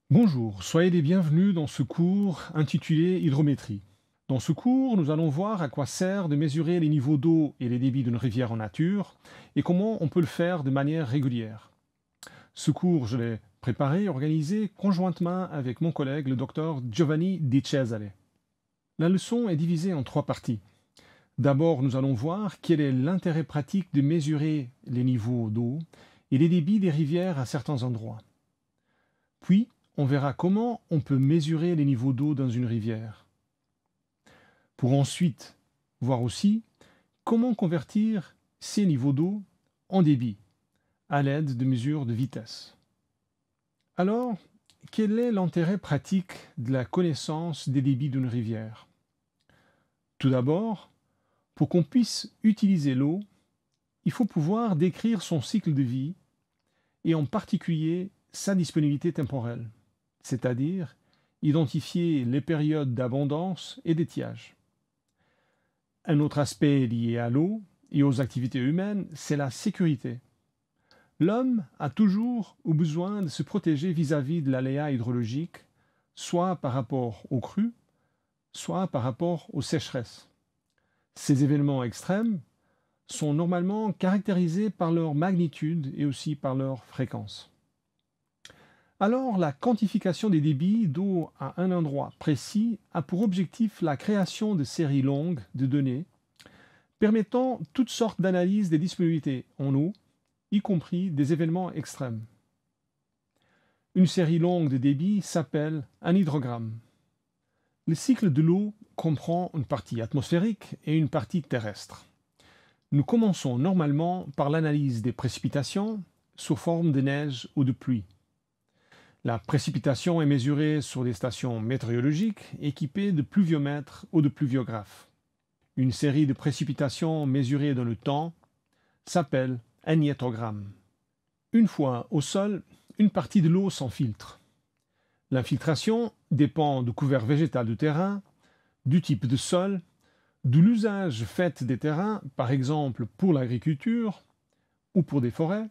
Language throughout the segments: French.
Bonjour, soyez les bienvenus dans ce cours intitulé Hydrométrie. Dans ce cours, nous allons voir à quoi sert de mesurer les niveaux d'eau et les débits d'une rivière en nature et comment on peut le faire de manière régulière. Ce cours, je l'ai préparé et organisé conjointement avec mon collègue, le docteur Giovanni Di Cesare. La leçon est divisée en trois parties. D'abord, nous allons voir quel est l'intérêt pratique de mesurer les niveaux d'eau et les débits des rivières à certains endroits. Puis, on verra comment on peut mesurer les niveaux d'eau dans une rivière. Pour ensuite voir aussi comment convertir ces niveaux d'eau en débit à l'aide de mesures de vitesse. Alors, quel est l'intérêt pratique de la connaissance des débits d'une rivière? Tout d'abord, pour qu'on puisse utiliser l'eau, il faut pouvoir décrire son cycle de vie et en particulier sa disponibilité temporelle, c'est-à-dire identifier les périodes d'abondance et d'étiage. Un autre aspect lié à l'eau et aux activités humaines, c'est la sécurité. L'homme a toujours eu besoin de se protéger vis-à-vis de l'aléa hydrologique, soit par rapport aux crues, soit par rapport aux sécheresses. Ces événements extrêmes sont normalement caractérisés par leur magnitude et aussi par leur fréquence. Alors, la quantification des débits d'eau à un endroit précis a pour objectif la création de séries longues de données permettant toutes sortes d'analyses des disponibilités en eau, y compris des événements extrêmes. Une série longue de débits s'appelle un hydrogramme. Le cycle de l'eau comprend une partie atmosphérique et une partie terrestre. Nous commençons normalement par l'analyse des précipitations sous forme de neige ou de pluie. La précipitation est mesurée sur des stations météorologiques équipées de pluviomètres ou de pluviographes. Une série de précipitations mesurées dans le temps s'appelle un hietogramme. Une fois au sol, une partie de l'eau s'infiltre. L'infiltration dépend du couvert végétal du terrain, du type de sol, de l'usage fait des terrains, par exemple pour l'agriculture ou pour des forêts,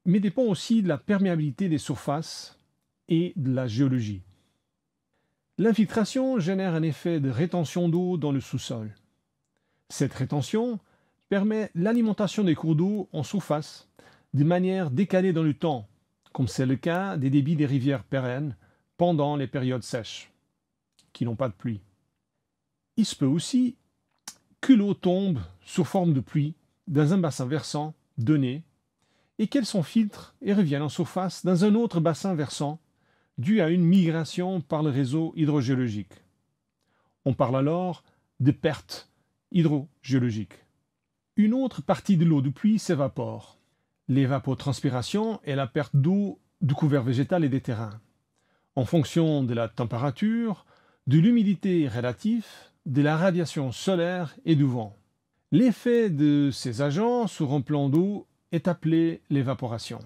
mais dépend aussi de la perméabilité des surfaces et de la géologie. L'infiltration génère un effet de rétention d'eau dans le sous-sol. Cette rétention permet l'alimentation des cours d'eau en surface de manière décalée dans le temps, comme c'est le cas des débits des rivières pérennes pendant les périodes sèches, qui n'ont pas de pluie. Il se peut aussi que l'eau tombe sous forme de pluie dans un bassin versant donné et qu'elle s'infiltre et revienne en surface dans un autre bassin versant dû à une migration par le réseau hydrogéologique. On parle alors de perte hydrogéologique. Une autre partie de l'eau de pluie s'évapore. L'évapotranspiration est la perte d'eau du couvert végétal et des terrains, en fonction de la température, de l'humidité relative, de la radiation solaire et du vent. L'effet de ces agents sur un plan d'eau est appelé l'évaporation.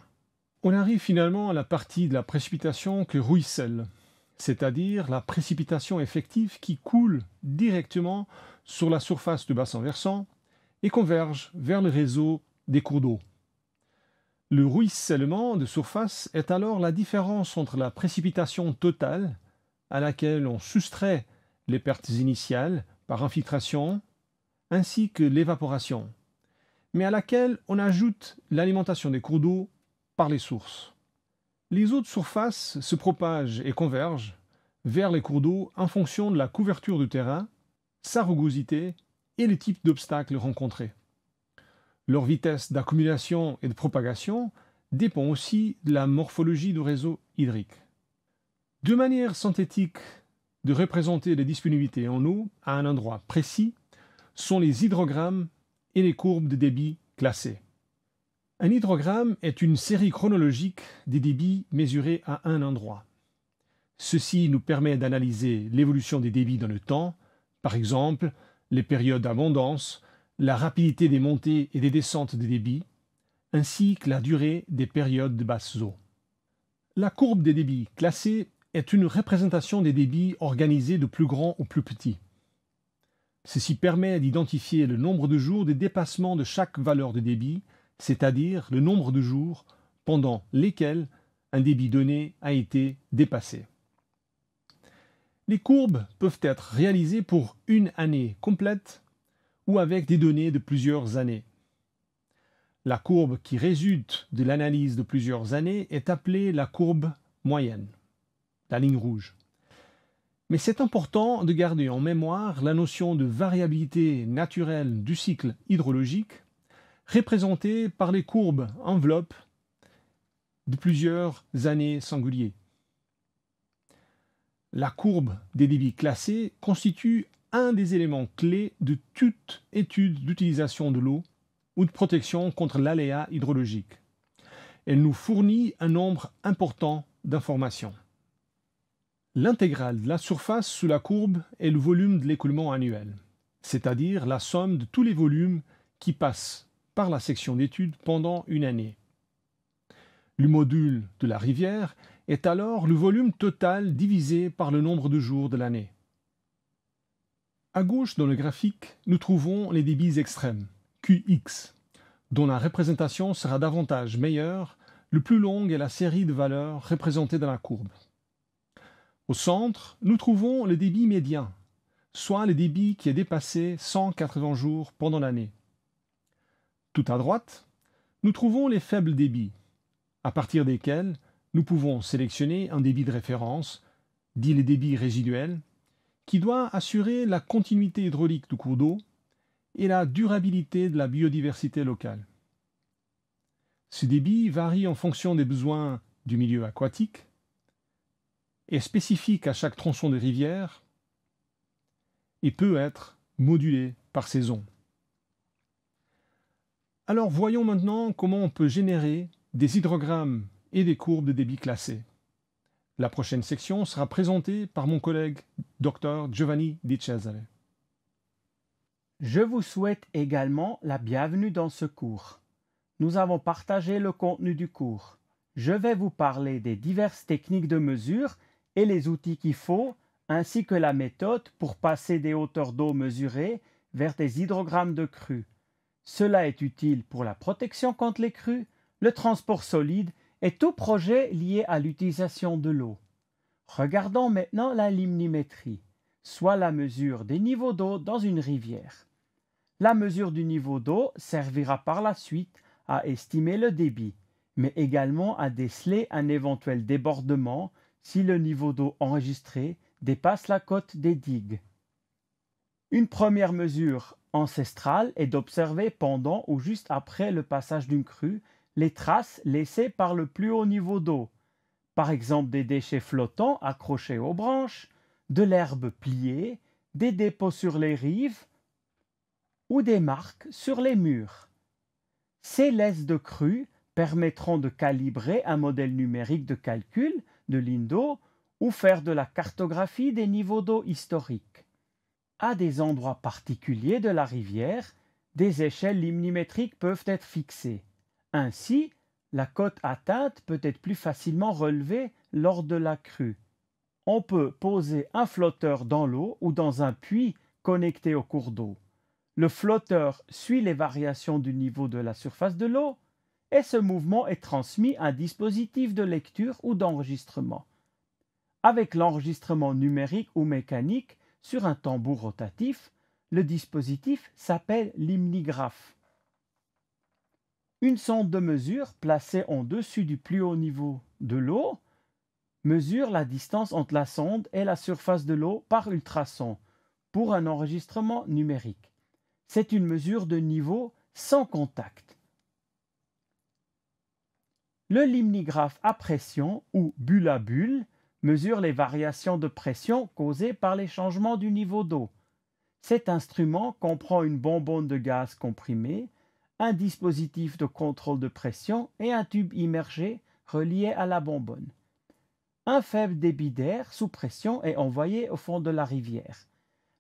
On arrive finalement à la partie de la précipitation que ruisselle, c'est-à-dire la précipitation effective qui coule directement sur la surface du bassin versant et converge vers le réseau des cours d'eau. Le ruissellement de surface est alors la différence entre la précipitation totale, à laquelle on soustrait les pertes initiales par infiltration, ainsi que l'évaporation, mais à laquelle on ajoute l'alimentation des cours d'eau par les sources. Les eaux de surface se propagent et convergent vers les cours d'eau en fonction de la couverture du terrain, sa rugosité et le type d'obstacle rencontré. Leur vitesse d'accumulation et de propagation dépend aussi de la morphologie du réseau hydrique. Deux manières synthétiques de représenter les disponibilités en eau à un endroit précis sont les hydrogrammes et les courbes de débit classées. Un hydrogramme est une série chronologique des débits mesurés à un endroit. Ceci nous permet d'analyser l'évolution des débits dans le temps, par exemple les périodes d'abondance, la rapidité des montées et des descentes des débits, ainsi que la durée des périodes de basses eaux. La courbe des débits classés est une représentation des débits organisés de plus grand au plus petit. Ceci permet d'identifier le nombre de jours de dépassement de chaque valeur de débit, c'est-à-dire le nombre de jours pendant lesquels un débit donné a été dépassé. Les courbes peuvent être réalisées pour une année complète ou avec des données de plusieurs années. La courbe qui résulte de l'analyse de plusieurs années est appelée la courbe moyenne, la ligne rouge. Mais c'est important de garder en mémoire la notion de variabilité naturelle du cycle hydrologique, représentée par les courbes enveloppes de plusieurs années singuliers. La courbe des débits classés constitue un des éléments clés de toute étude d'utilisation de l'eau ou de protection contre l'aléa hydrologique. Elle nous fournit un nombre important d'informations. L'intégrale de la surface sous la courbe est le volume de l'écoulement annuel, c'est-à-dire la somme de tous les volumes qui passent par la section d'étude pendant une année. Le module de la rivière est alors le volume total divisé par le nombre de jours de l'année. À gauche dans le graphique, nous trouvons les débits extrêmes, Qx, dont la représentation sera davantage meilleure le plus longue est la série de valeurs représentées dans la courbe. Au centre, nous trouvons le débit médian, soit le débit qui est dépassé 180 jours pendant l'année. Tout à droite, nous trouvons les faibles débits, à partir desquels nous pouvons sélectionner un débit de référence, dit le débit résiduel, qui doit assurer la continuité hydraulique du cours d'eau et la durabilité de la biodiversité locale. Ce débit varie en fonction des besoins du milieu aquatique, est spécifique à chaque tronçon de rivière et peut être modulé par saison. Alors voyons maintenant comment on peut générer des hydrogrammes et des courbes de débit classés. La prochaine section sera présentée par mon collègue Dr Giovanni Di Cesare. Je vous souhaite également la bienvenue dans ce cours. Nous avons partagé le contenu du cours. Je vais vous parler des diverses techniques de mesure et les outils qu'il faut, ainsi que la méthode pour passer des hauteurs d'eau mesurées vers des hydrogrammes de crues. Cela est utile pour la protection contre les crues, le transport solide et tout projet lié à l'utilisation de l'eau. Regardons maintenant la limnimétrie, soit la mesure des niveaux d'eau dans une rivière. La mesure du niveau d'eau servira par la suite à estimer le débit, mais également à déceler un éventuel débordement si le niveau d'eau enregistré dépasse la cote des digues. Une première mesure ancestrale est d'observer pendant ou juste après le passage d'une crue les traces laissées par le plus haut niveau d'eau, par exemple des déchets flottants accrochés aux branches, de l'herbe pliée, des dépôts sur les rives ou des marques sur les murs. Ces laisses de crue permettront de calibrer un modèle numérique de calcul de ligne d'eau ou faire de la cartographie des niveaux d'eau historiques. À des endroits particuliers de la rivière, des échelles limnimétriques peuvent être fixées. Ainsi, la cote atteinte peut être plus facilement relevée lors de la crue. On peut poser un flotteur dans l'eau ou dans un puits connecté au cours d'eau. Le flotteur suit les variations du niveau de la surface de l'eau et ce mouvement est transmis à un dispositif de lecture ou d'enregistrement. Avec l'enregistrement numérique ou mécanique sur un tambour rotatif, le dispositif s'appelle limnigraphe. Une sonde de mesure placée en dessus du plus haut niveau de l'eau mesure la distance entre la sonde et la surface de l'eau par ultrason pour un enregistrement numérique. C'est une mesure de niveau sans contact. Le limnigraphe à pression ou bulle à bulle mesure les variations de pression causées par les changements du niveau d'eau. Cet instrument comprend une bonbonne de gaz comprimé, un dispositif de contrôle de pression et un tube immergé relié à la bonbonne. Un faible débit d'air sous pression est envoyé au fond de la rivière.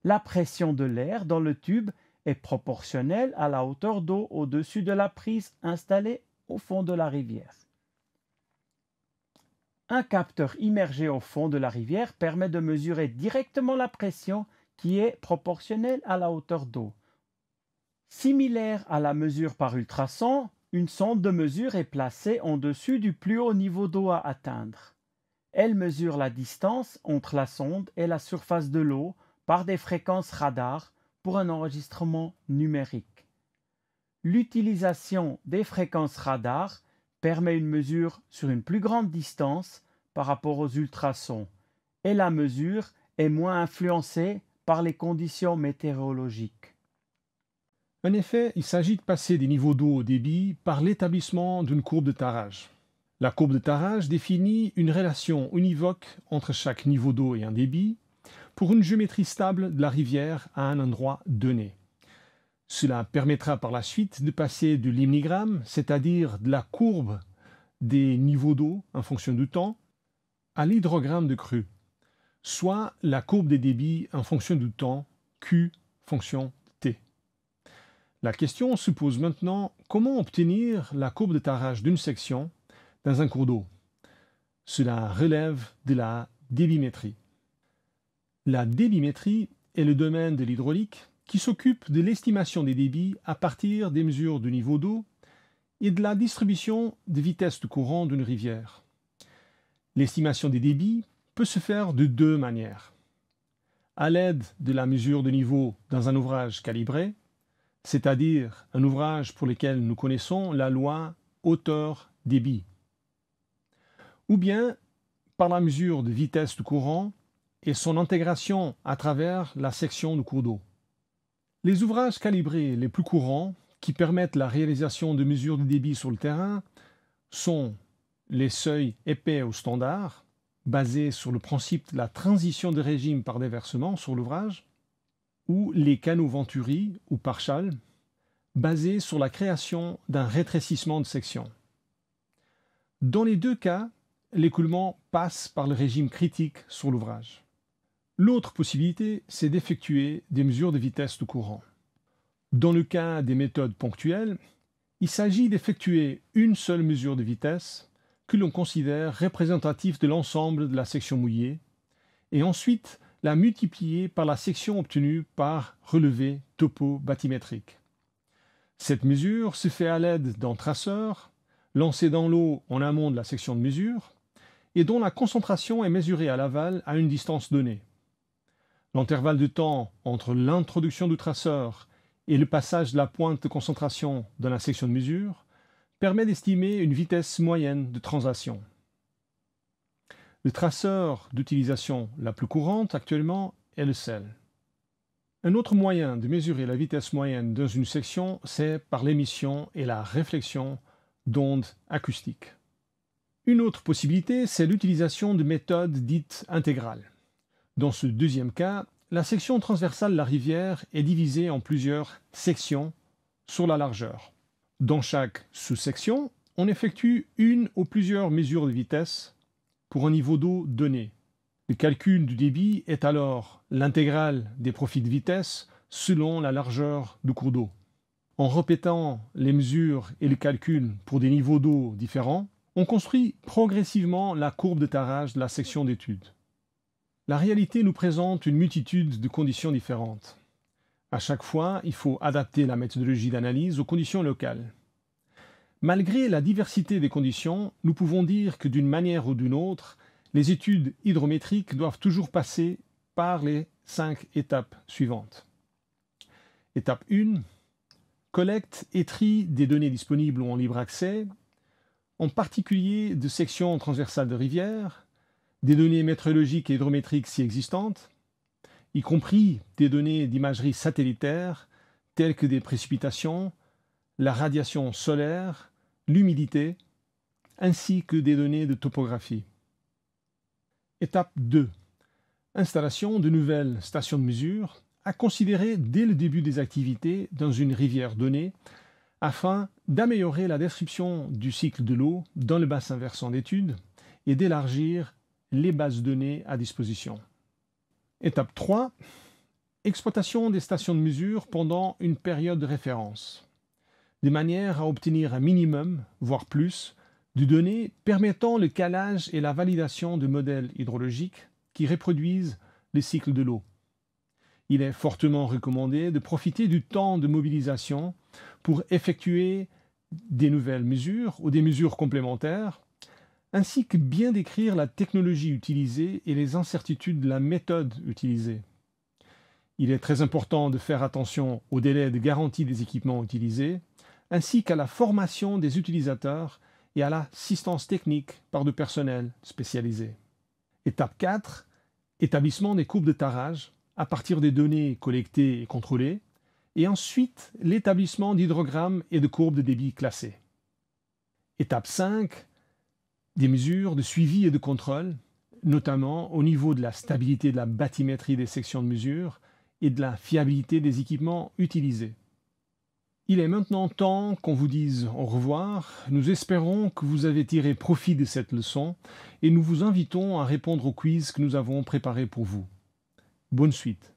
La pression de l'air dans le tube est proportionnelle à la hauteur d'eau au-dessus de la prise installée au fond de la rivière. Un capteur immergé au fond de la rivière permet de mesurer directement la pression qui est proportionnelle à la hauteur d'eau. Similaire à la mesure par ultrason, Une sonde de mesure est placée en dessus du plus haut niveau d'eau à atteindre. Elle mesure la distance entre la sonde et la surface de l'eau par des fréquences radar pour un enregistrement numérique. L'utilisation des fréquences radar permet une mesure sur une plus grande distance par rapport aux ultrasons et la mesure est moins influencée par les conditions météorologiques. En effet, il s'agit de passer des niveaux d'eau au débit par l'établissement d'une courbe de tarage. La courbe de tarage définit une relation univoque entre chaque niveau d'eau et un débit pour une géométrie stable de la rivière à un endroit donné. Cela permettra par la suite de passer de l'hymnigramme, c'est-à-dire de la courbe des niveaux d'eau en fonction du temps, à l'hydrogramme de crue, soit la courbe des débits en fonction du temps, Q fonction T. La question se pose maintenant, comment obtenir la courbe de tarage d'une section dans un cours d'eau? Cela relève de la débimétrie. La débimétrie est le domaine de l'hydraulique qui s'occupe de l'estimation des débits à partir des mesures du niveau d'eau et de la distribution des vitesses de courant d'une rivière. L'estimation des débits peut se faire de deux manières. À l'aide de la mesure de niveau dans un ouvrage calibré, c'est-à-dire un ouvrage pour lequel nous connaissons la loi hauteur-débit, ou bien par la mesure de vitesse du courant et son intégration à travers la section du cours d'eau. Les ouvrages calibrés les plus courants qui permettent la réalisation de mesures de débit sur le terrain sont les seuils épais ou standards, basés sur le principe de la transition de régime par déversement sur l'ouvrage, ou les canaux Venturi ou Parshall, basés sur la création d'un rétrécissement de section. Dans les deux cas, l'écoulement passe par le régime critique sur l'ouvrage. L'autre possibilité, c'est d'effectuer des mesures de vitesse de courant. Dans le cas des méthodes ponctuelles, il s'agit d'effectuer une seule mesure de vitesse que l'on considère représentative de l'ensemble de la section mouillée, et ensuite la multiplier par la section obtenue par relevé topo-bathymétrique. Cette mesure se fait à l'aide d'un traceur lancé dans l'eau en amont de la section de mesure et dont la concentration est mesurée à l'aval à une distance donnée. L'intervalle de temps entre l'introduction du traceur et le passage de la pointe de concentration dans la section de mesure permet d'estimer une vitesse moyenne de translation. Le traceur d'utilisation la plus courante actuellement est le sel. Un autre moyen de mesurer la vitesse moyenne dans une section, c'est par l'émission et la réflexion d'ondes acoustiques. Une autre possibilité, c'est l'utilisation de méthodes dites intégrales. Dans ce deuxième cas, la section transversale de la rivière est divisée en plusieurs sections sur la largeur. Dans chaque sous-section, on effectue une ou plusieurs mesures de vitesse pour un niveau d'eau donné. Le calcul du débit est alors l'intégrale des profils de vitesse selon la largeur du cours d'eau. En répétant les mesures et le calcul pour des niveaux d'eau différents, on construit progressivement la courbe de tarage de la section d'étude. La réalité nous présente une multitude de conditions différentes. À chaque fois, il faut adapter la méthodologie d'analyse aux conditions locales. Malgré la diversité des conditions, nous pouvons dire que d'une manière ou d'une autre, les études hydrométriques doivent toujours passer par les 5 étapes suivantes. Étape 1. Collecte et tri des données disponibles ou en libre accès, en particulier de sections transversales de rivières, des données météorologiques et hydrométriques si existantes, y compris des données d'imagerie satellitaire telles que des précipitations, la radiation solaire, l'humidité, ainsi que des données de topographie. Étape 2. Installation de nouvelles stations de mesure à considérer dès le début des activités dans une rivière donnée afin d'améliorer la description du cycle de l'eau dans le bassin versant d'étude et d'élargir les bases de données à disposition. Étape 3. Exploitation des stations de mesure pendant une période de référence, de manière à obtenir un minimum, voire plus, de données permettant le calage et la validation de modèles hydrologiques qui reproduisent le cycle de l'eau. Il est fortement recommandé de profiter du temps de mobilisation pour effectuer des nouvelles mesures ou des mesures complémentaires, ainsi que bien décrire la technologie utilisée et les incertitudes de la méthode utilisée. Il est très important de faire attention au délai de garantie des équipements utilisés, ainsi qu'à la formation des utilisateurs et à l'assistance technique par du personnel spécialisé. Étape 4. Établissement des courbes de tarage à partir des données collectées et contrôlées, et ensuite l'établissement d'hydrogrammes et de courbes de débit classées. Étape 5. Des mesures de suivi et de contrôle, notamment au niveau de la stabilité de la bathymétrie des sections de mesure et de la fiabilité des équipements utilisés. Il est maintenant temps qu'on vous dise au revoir. Nous espérons que vous avez tiré profit de cette leçon et nous vous invitons à répondre au quiz que nous avons préparé pour vous. Bonne suite.